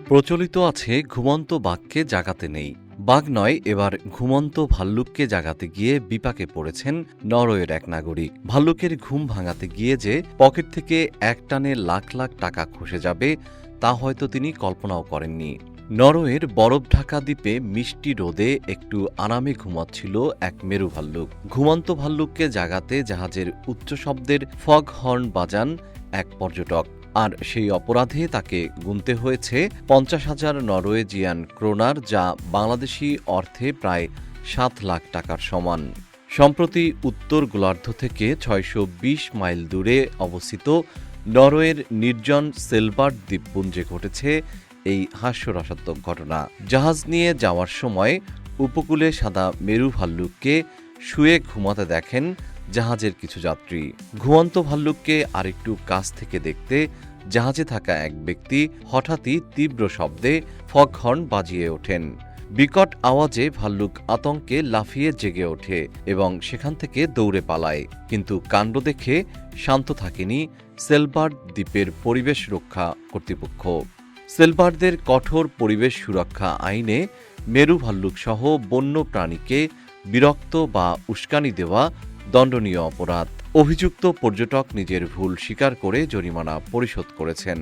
প্রচলিত আছে ঘুমন্ত বাঘকে জাগাতে নেই। বাঘ নয়, এবার ঘুমন্ত ভাল্লুককে জাগাতে গিয়ে বিপাকে পড়েছেন নরওয়ের এক নাগরিক। ভাল্লুকের ঘুম ভাঙাতে গিয়ে যে পকেট থেকে একটানে লাখ লাখ টাকা খসে যাবে তা হয়তো তিনি কল্পনাও করেননি। নরওয়ের বরফ ঢাকা দ্বীপে মিষ্টি রোদে একটু আরামে ঘুমাচ্ছিল এক মেরু ভাল্লুক। ঘুমন্ত ভাল্লুককে জাগাতে জাহাজের উচ্চ শব্দের ফগ হর্ন বাজান এক পর্যটক, আর সেই অপরাধে তাকে গুনতে হয়েছে 50,000 নরওয়েজিয়ান ক্রোনার, যা বাংলাদেশি অর্থে প্রায় 7 লাখ টাকার সমান। সম্প্রতি উত্তর গোলার্ধ থেকে 620 মাইল দূরে অবস্থিত নরওয়ের নির্জন সেলবার্ট দ্বীপপুঞ্জে ঘটেছে এই হাস্যরসাত্মক ঘটনা। জাহাজ নিয়ে যাওয়ার সময় উপকূলে সাদা মেরু ভাল্লুককে শুয়ে ঘুমাতে দেখেন জাহাজের কিছু যাত্রী। ঘুমন্ত ভাল্লুককে আরেকটু কাছ থেকে দেখতে জাহাজে থাকা এক ব্যক্তি হঠাৎই তীব্র শব্দে ফগহর্ন বাজিয়ে ওঠেন। বিকট আওয়াজে ভাল্লুক আতঙ্কে লাফিয়ে জেগে ওঠে এবং সেখান থেকে দৌড়ে পালায়। কিন্তু কাণ্ড দেখে শান্ত থাকেনি সেলবার্ট দ্বীপের পরিবেশ রক্ষা কর্তৃপক্ষ। সেলবার্টদের কঠোর পরিবেশ সুরক্ষা আইনে মেরু ভাল্লুক সহ বন্য প্রাণীকে বিরক্ত বা উস্কানি দেওয়া দণ্ডনীয় অপরাধ। অভিযুক্ত পর্যটক নিজের ভুল স্বীকার করে জরিমানা পরিশোধ করেছেন।